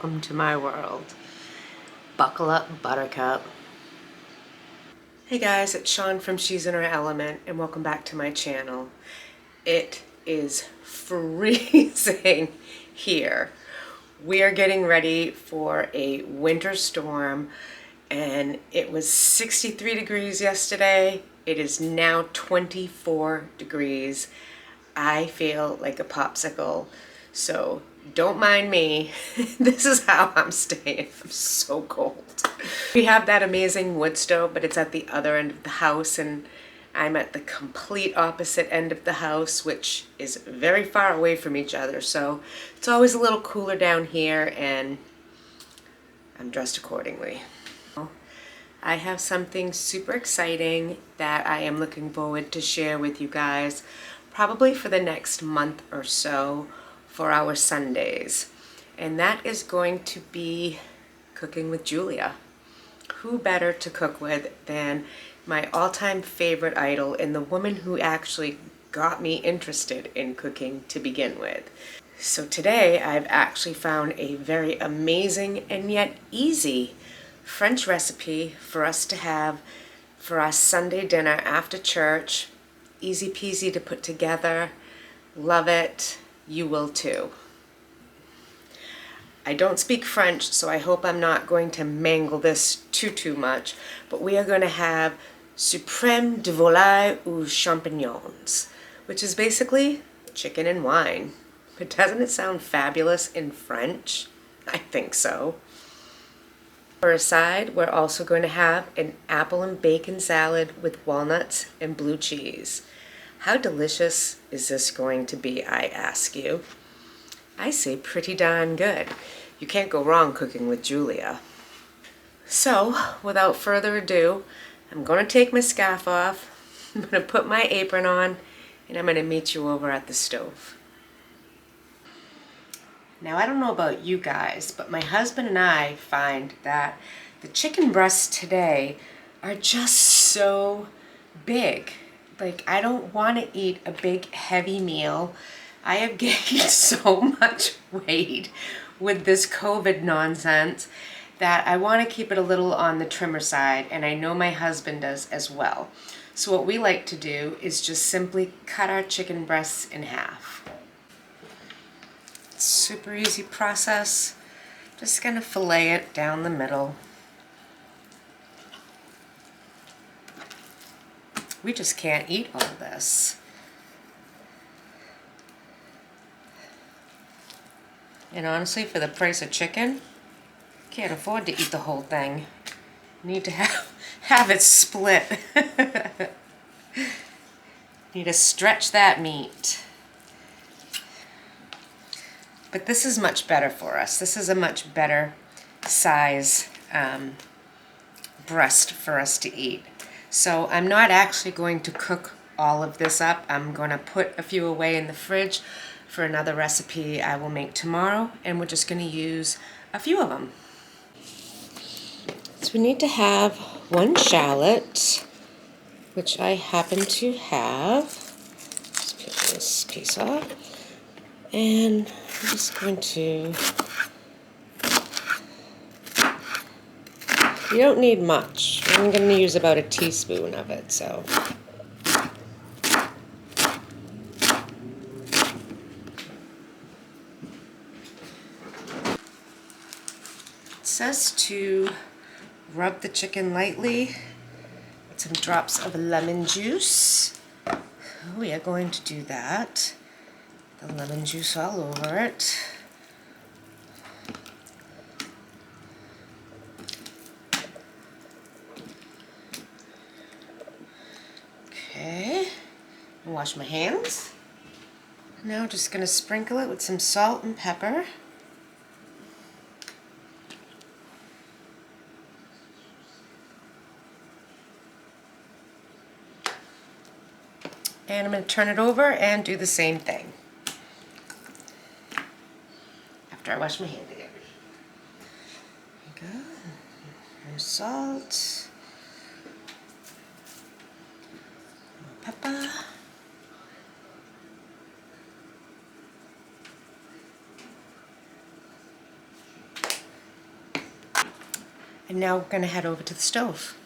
welcome to my world. Buckle up, Buttercup. Hey guys, it's Shawn from She's in Her Element, and welcome back to my channel. It is freezing here. We are getting ready for a winter storm, and it was 63 degrees yesterday. It is now 24 degrees. I feel like a popsicle, so don't mind me. This is how I'm staying. I'm so cold. We have that amazing wood stove, but it's at the other end of the house, and I'm at the complete opposite end of the house, which is very far away from each other. So it's always a little cooler down here, and I'm dressed accordingly. I have something super exciting that I am looking forward to share with you guys, probably for the next month or so, for our Sundays. And that is going to be cooking with Julia. Who better to cook with than my all-time favorite idol and the woman who actually got me interested in cooking to begin with. So today I've actually found a very amazing and yet easy French recipe for us to have for our Sunday dinner after church. Easy peasy to put together. Love it. You will too. I don't speak French, so I hope I'm not going to mangle this too much, but we are going to have Suprême de Volaille Aux Champignons, which is basically chicken and wine. But doesn't it sound fabulous in French? I think so. For a side, we're also going to have an apple and bacon salad with walnuts and blue cheese. How delicious is this going to be, I ask you? I say pretty darn good. You can't go wrong cooking with Julia. So, without further ado, I'm going to take my scarf off, I'm going to put my apron on, and I'm going to meet you over at the stove. Now, I don't know about you guys, but my husband and I find that the chicken breasts today are just so big. Like, I don't want to eat a big, heavy meal. I have gained so much weight with this COVID nonsense that I want to keep it a little on the trimmer side, and I know my husband does as well. So what we like to do is just simply cut our chicken breasts in half. Super easy process. Just gonna fillet it down the middle. We just can't eat all this. And honestly, for the price of chicken, can't afford to eat the whole thing. Need to have it split. Need to stretch that meat. But this is much better for us. This is a much better size breast for us to eat. So I'm not actually going to cook all of this up. I'm going to put a few away in the fridge for another recipe I will make tomorrow, and we're just going to use a few of them. So we need to have one shallot, which I happen to have. Let's peel this piece off. And I'm just going to, you don't need much. I'm going to use about a teaspoon of it, so. It says to rub the chicken lightly with some drops of lemon juice. We are going to do that. The lemon juice all over it. Okay, wash my hands. Now just going to sprinkle it with some salt and pepper. And I'm going to turn it over and do the same thing after I wash my hand again. There you go. There's salt. Pepper. And now we're going to head over to the stove.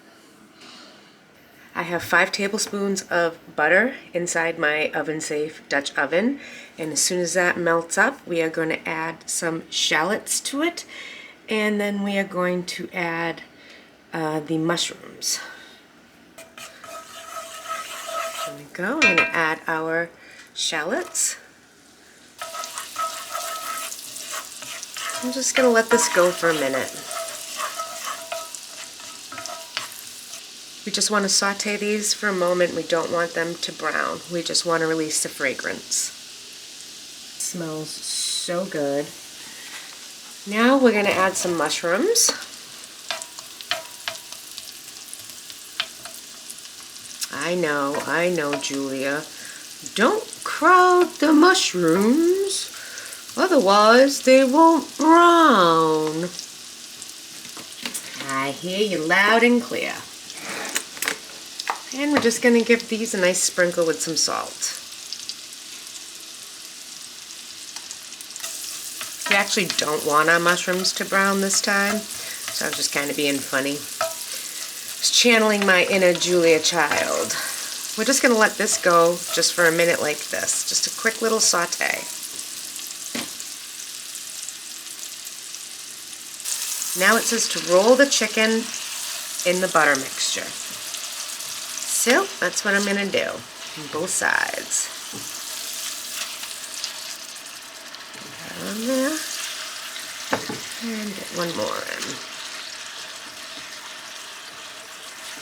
I have 5 tablespoons of butter inside my oven-safe Dutch oven. And as soon as that melts up, we are going to add some shallots to it. And then we are going to add the mushrooms. There we go. We're going to add our shallots. I'm just going to let this go for a minute. We just want to saute these for a moment. We don't want them to brown. We just want to release the fragrance. It smells so good. Now we're going to add some mushrooms. I know, Julia. Don't crowd the mushrooms, otherwise they won't brown. I hear you loud and clear. And we're just going to give these a nice sprinkle with some salt. We actually don't want our mushrooms to brown this time, so I was just kind of being funny. Just channeling my inner Julia child. We're just going to let this go just for a minute like this. Just a quick little saute. Now it says to roll the chicken in the butter mixture. So that's what I'm going to do on both sides. Put that on there. And get one more in.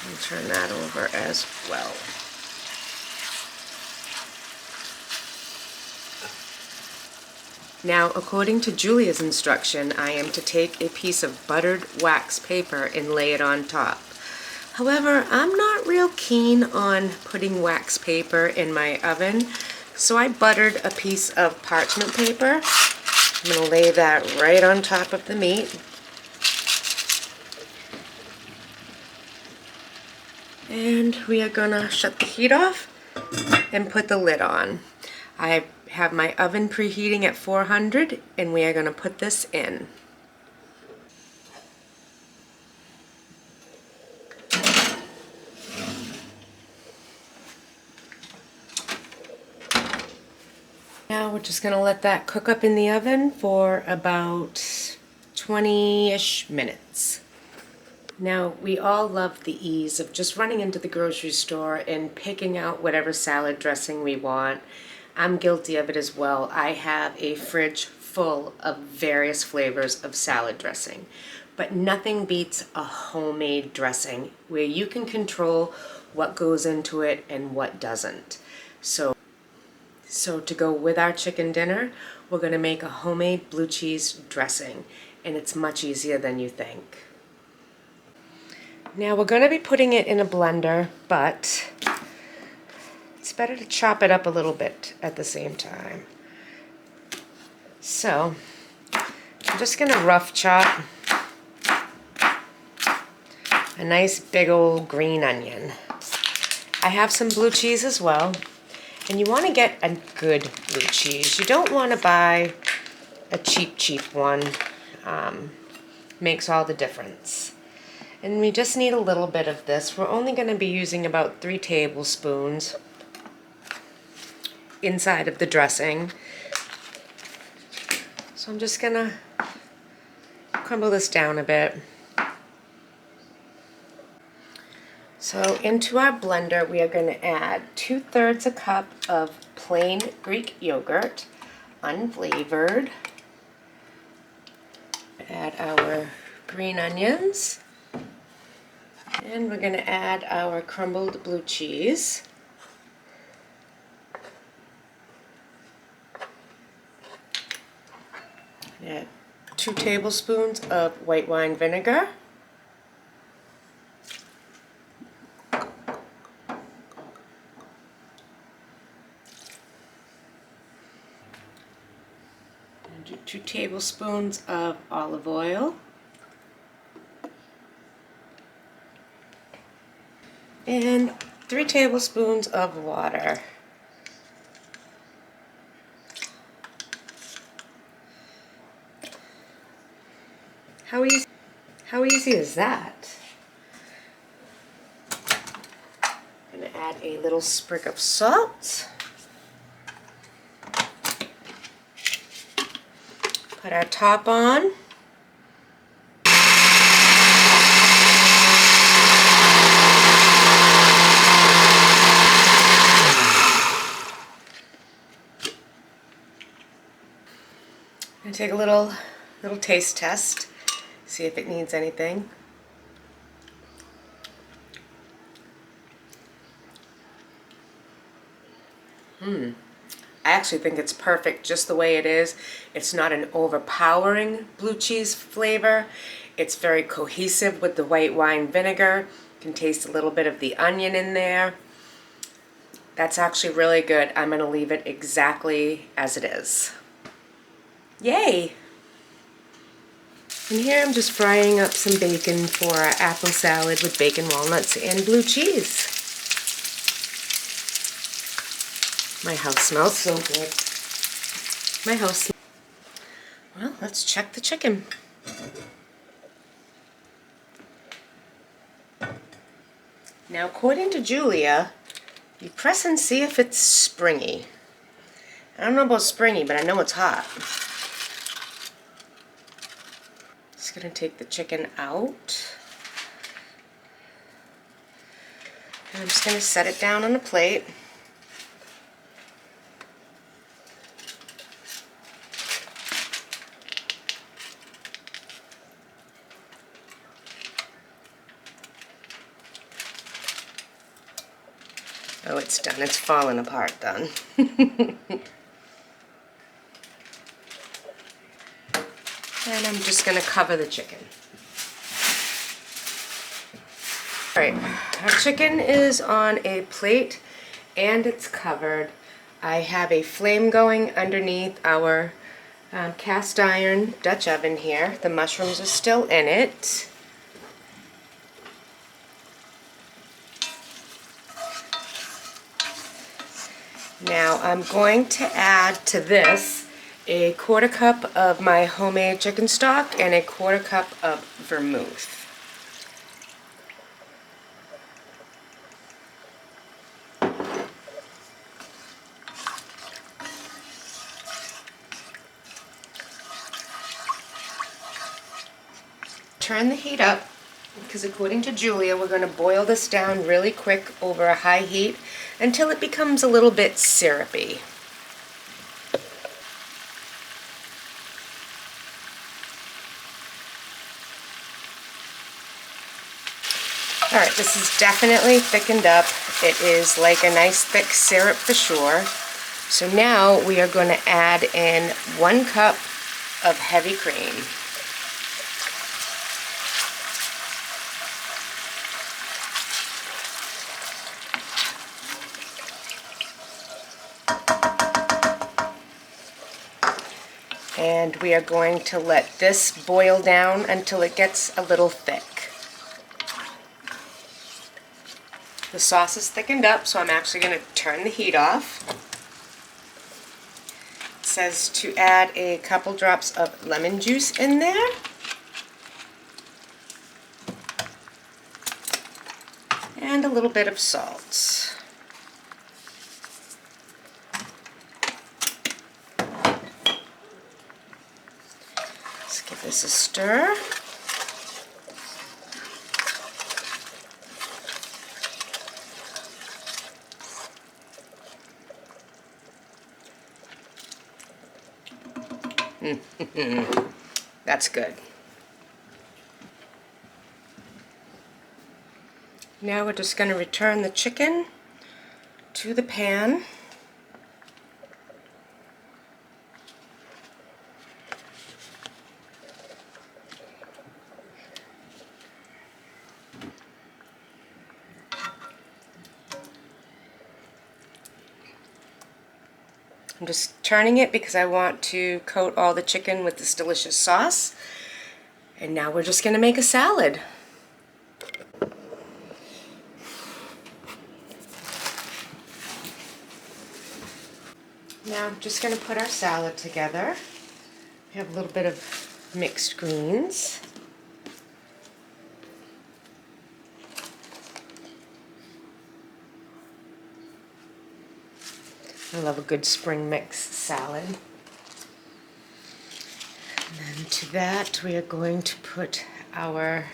And turn that over as well. Now, according to Julia's instruction, I am to take a piece of buttered wax paper and lay it on top. However, I'm not real keen on putting wax paper in my oven, so I buttered a piece of parchment paper. I'm going to lay that right on top of the meat. And we are going to shut the heat off and put the lid on. I have my oven preheating at 400, and we are going to put this in. Now we're just going to let that cook up in the oven for about 20-ish minutes. Now, we all love the ease of just running into the grocery store and picking out whatever salad dressing we want. I'm guilty of it as well. I have a fridge full of various flavors of salad dressing, but nothing beats a homemade dressing where you can control what goes into it and what doesn't. So to go with our chicken dinner, we're going to make a homemade blue cheese dressing, and it's much easier than you think. Now we're going to be putting it in a blender, but it's better to chop it up a little bit at the same time. So I'm just going to rough chop a nice big old green onion. I have some blue cheese as well, and you want to get a good blue cheese. You don't want to buy a cheap one. Makes all the difference. And we just need a little bit of this. We're only going to be using about 3 tablespoons inside of the dressing. So I'm just going to crumble this down a bit. So into our blender, we are going to add 2/3 a cup of plain Greek yogurt, unflavored. Add our green onions. And we're going to add our crumbled blue cheese. Add 2 tablespoons of white wine vinegar. And do 2 tablespoons of olive oil. And 3 tablespoons of water. How easy How easy is that? I'm going to add a little sprig of salt. Put our top on. And take a little taste test, see if it needs anything. I actually think it's perfect just the way it is. It's not an overpowering blue cheese flavor. It's very cohesive with the white wine vinegar. You can taste a little bit of the onion in there. That's actually really good. I'm going to leave it exactly as it is. Yay! And here I'm just frying up some bacon for our apple salad with bacon, walnuts, and blue cheese. My house smells so good. My house. Well, let's check the chicken. Now, according to Julia, you press and see if it's springy. I don't know about springy, but I know it's hot. Just going to take the chicken out. And I'm just going to set it down on a plate. Oh, it's done. It's fallen apart done. And I'm just going to cover the chicken. Alright, our chicken is on a plate and it's covered. I have a flame going underneath our cast iron Dutch oven here. The mushrooms are still in it. Now I'm going to add to this a 1/4 cup of my homemade chicken stock and a 1/4 cup of vermouth. Turn the heat up because according to Julia, we're going to boil this down really quick over a high heat until it becomes a little bit syrupy. Alright, this is definitely thickened up. It is like a nice thick syrup for sure. So now we are going to add in 1 cup of heavy cream. And we are going to let this boil down until it gets a little thick. The sauce is thickened up, so I'm actually going to turn the heat off. It says to add a couple drops of lemon juice in there. And a little bit of salt. Give this a stir. That's good. Now we're just going to return the chicken to the pan. I'm just turning it because I want to coat all the chicken with this delicious sauce. And now we're just going to make a salad. Now I'm just going to put our salad together. We have a little bit of mixed greens. I love a good spring mix salad. And then to that, we are going to put our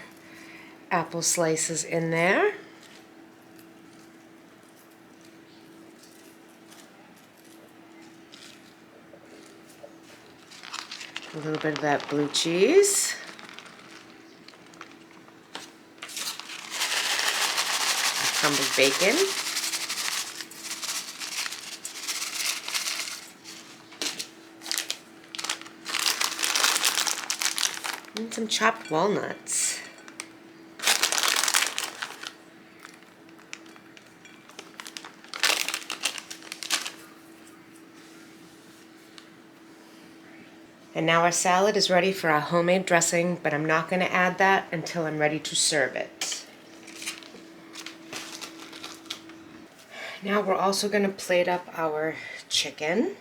apple slices in there. A little bit of that blue cheese. Crumbled bacon. And some chopped walnuts. And now our salad is ready for our homemade dressing, but I'm not going to add that until I'm ready to serve it. Now we're also going to plate up our chicken.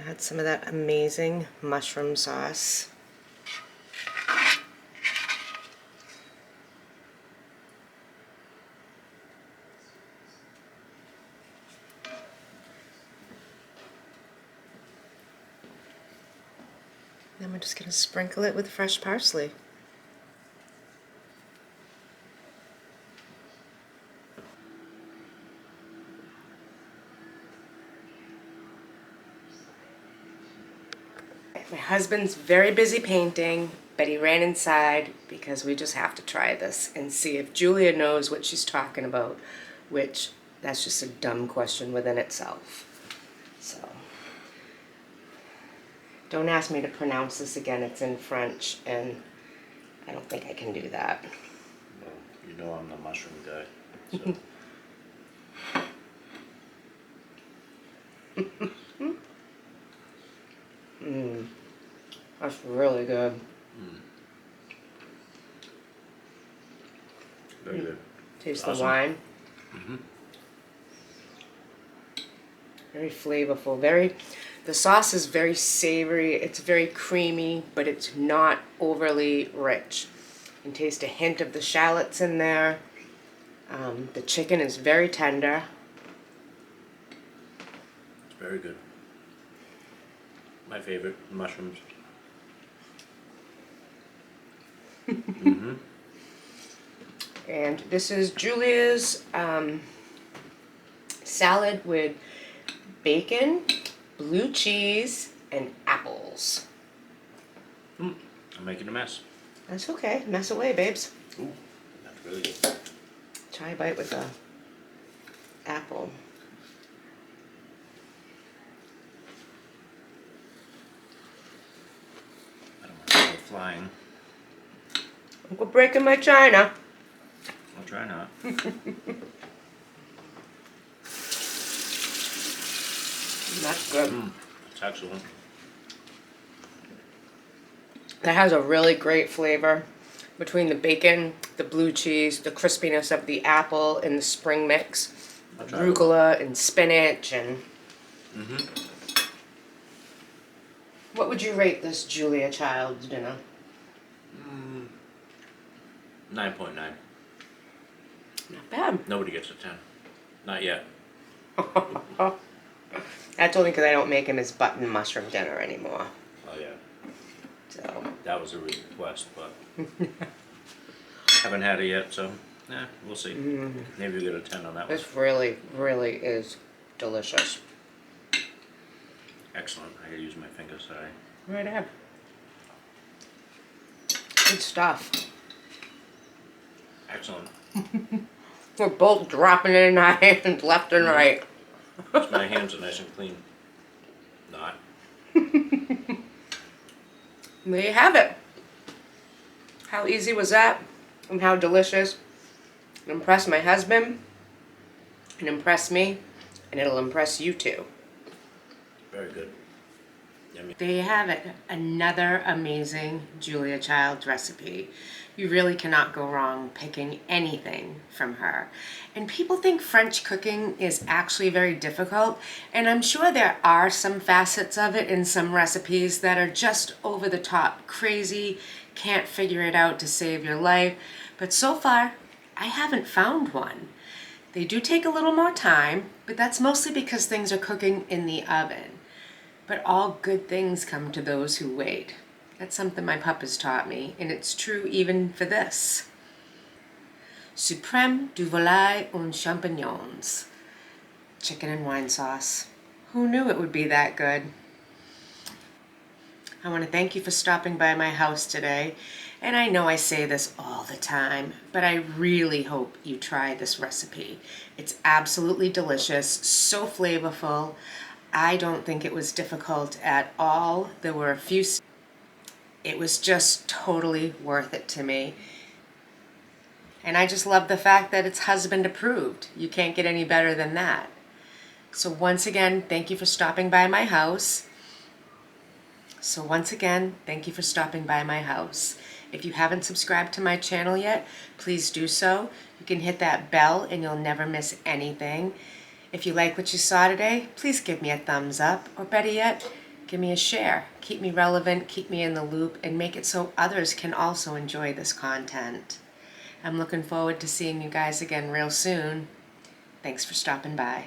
Add some of that amazing mushroom sauce. Then we're just going to sprinkle it with fresh parsley. My husband's very busy painting, but he ran inside because we just have to try this and see if Julia knows what she's talking about, which that's just a dumb question within itself. So, don't ask me to pronounce this again, it's in French, and I don't think I can do that. Well, you know I'm the mushroom guy, so. That's really good. Very good. Taste Awesome. the wine. Very flavorful. The sauce is very savory. It's very creamy, but it's not overly rich. You can taste a hint of the shallots in there. The chicken is very tender. It's very good. My favorite, mushrooms. And this is Julia's salad with bacon, blue cheese, and apples. I'm making a mess. That's okay. Mess away, babes. Ooh, that's really good. Try a bite with the apple. I don't want to go flying. Uncle breaking my china. I'll try not. That's good. It's excellent. That has a really great flavor between the bacon, the blue cheese, the crispiness of the apple, and the spring mix. Arugula and spinach and... What would you rate this Julia Child's dinner? 9.9. Not bad. Nobody gets a 10. Not yet. That's only because I don't make him his button mushroom dinner anymore. Oh yeah. So That was a request, but haven't had it yet, so we'll see. Maybe we'll get a 10 on that one. this really, really is delicious. Excellent. I gotta use my finger, sorry. Right ahead. Good stuff. Excellent. We're both dropping it in our hands left and right. My hands are nice and clean. Not. There you have it. How easy was that? And how delicious. It impressed my husband. It impressed me. And it'll impress you too. Very good. Yummy. There you have it, another amazing Julia Child recipe. You really cannot go wrong picking anything from her. And people think French cooking is actually very difficult, and I'm sure there are some facets of it in some recipes that are just over the top, crazy, can't figure it out to save your life. But so far, I haven't found one. They do take a little more time, but that's mostly because things are cooking in the oven. But all good things come to those who wait. That's something my pup has taught me, and it's true even for this. Suprême du Volaille aux Champignons. Chicken and wine sauce. Who knew it would be that good? I want to thank you for stopping by my house today. And I know I say this all the time, but I really hope you try this recipe. It's absolutely delicious, so flavorful. I don't think it was difficult at all. There were a few. It was just totally worth it to me. And I just love the fact that it's husband approved. You can't get any better than that. So once again, thank you for stopping by my house. If you haven't subscribed to my channel yet, please do so. You can hit that bell and you'll never miss anything. If you like what you saw today, please give me a thumbs up, or better yet, give me a share. Keep me relevant, keep me in the loop, and make it so others can also enjoy this content. I'm looking forward to seeing you guys again real soon. Thanks for stopping by.